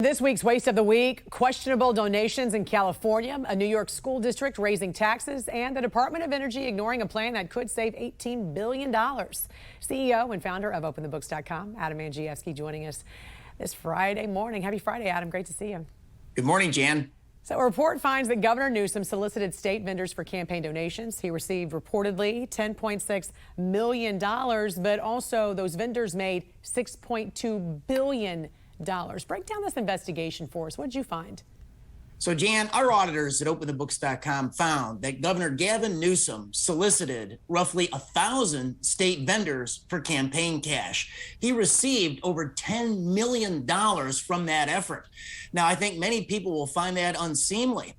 This week's Waste of the Week, questionable donations in California, a New York school district raising taxes, and the Department of Energy ignoring a plan that could save $18 billion. CEO and founder of OpenTheBooks.com, Adam Andrzejewski, joining us this Friday morning. Happy Friday, Adam. Great to see you. Good morning, Jan. So a report finds that Governor Newsom solicited state vendors for campaign donations. He received reportedly $10.6 million, but also those vendors made $6.2 billion. Break down this investigation for us. What did you find? So, Jan, our auditors at OpenTheBooks.com found that Governor Gavin Newsom solicited roughly 1,000 state vendors for campaign cash. He received over $10 million from that effort. Now, I think many people will find that unseemly.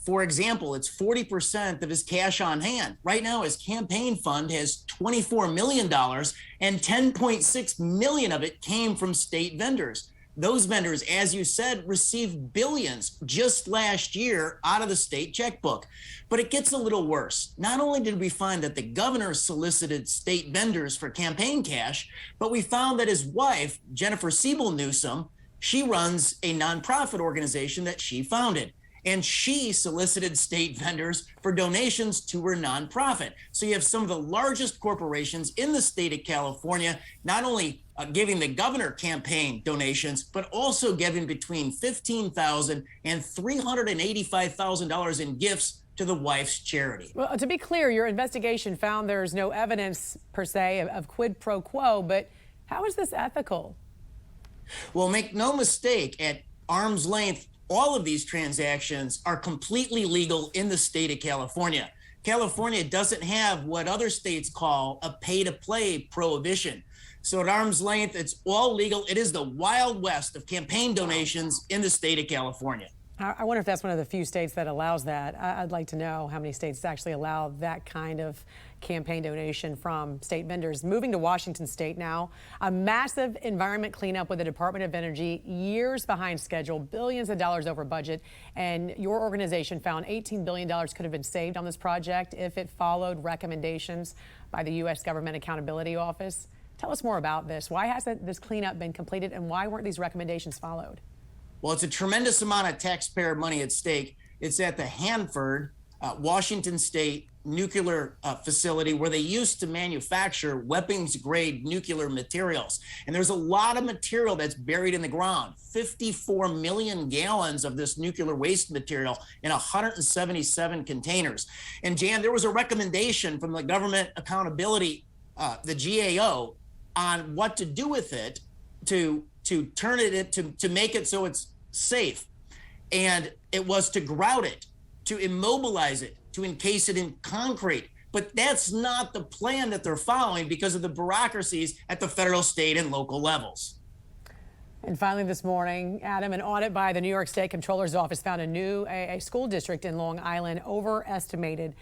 For example, it's 40% of his cash on hand. Right now, his campaign fund has $24 million, and $10.6 million of it came from state vendors. Those vendors, as you said, received billions just last year out of the state checkbook. But it gets a little worse. Not only did we find that the governor solicited state vendors for campaign cash, but we found that his wife, Jennifer Siebel Newsom, she runs a nonprofit organization that she founded. And she solicited state vendors for donations to her nonprofit. So you have some of the largest corporations in the state of California, not only giving the governor campaign donations, but also giving between $15,000 and $385,000 in gifts to the wife's charity. Well, to be clear, your investigation found there's no evidence per se of quid pro quo, but how is this ethical? Well, make no mistake, at arm's length, all of these transactions are completely legal in the state of California. California doesn't have what other states call a pay-to-play prohibition. So at arm's length, it's all legal. It is the Wild West of campaign donations in the state of California. I wonder if that's one of the few states that allows that. I'd like to know how many states actually allow that kind of campaign donation from state vendors. Moving to Washington state now, a massive environment cleanup with the Department of Energy, years behind schedule, billions of dollars over budget. And your organization found $18 billion could have been saved on this project if it followed recommendations by the U.S. Government Accountability Office. Tell us more about this. Why hasn't this cleanup been completed, and why weren't these recommendations followed? Well, it's a tremendous amount of taxpayer money at stake. It's at the Hanford, Washington State nuclear facility where they used to manufacture weapons-grade nuclear materials. And there's a lot of material that's buried in the ground, 54 million gallons of this nuclear waste material in 177 containers. And Jan, there was a recommendation from the Government Accountability, the GAO, on what to do with it to turn it into, to make it so it's safe. And it was to grout it, to immobilize it, to encase it in concrete. But that's not the plan that they're following because of the bureaucracies at the federal, state, and local levels. And finally this morning, Adam, an audit by the New York State Comptroller's Office found a school district in Long Island overestimated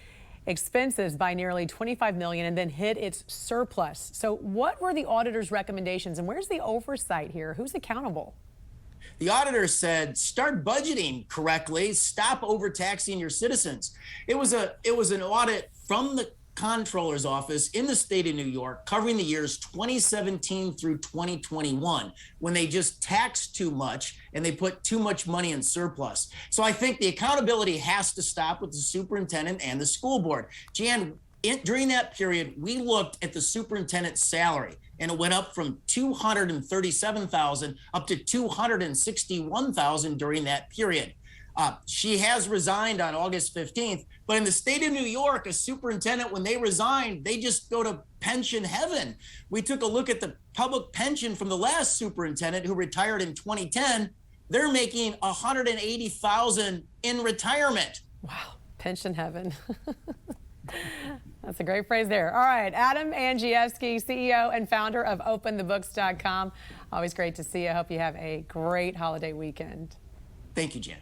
expenses by nearly $25 million and then hit its surplus. So what were the auditor's recommendations, and where's the oversight here? Who's accountable? The auditor said, start budgeting correctly, stop overtaxing your citizens. It was an audit from the Comptroller's Office in the state of New York covering the years 2017 through 2021, when they just taxed too much and they put too much money in surplus. So I think the accountability has to stop with the superintendent and the school board. Jan, during that period, we looked at the superintendent's salary, and it went up from $237,000 up to $261,000 during that period. She has resigned on August 15th, but in the state of New York, a superintendent, when they resign, they just go to pension heaven. We took a look at the public pension from the last superintendent who retired in 2010. They're making $180,000 in retirement. Wow, pension heaven. That's a great phrase there. All right, Adam Andrzejewski, CEO and founder of OpenTheBooks.com. Always great to see you. I hope you have a great holiday weekend. Thank you, Jan.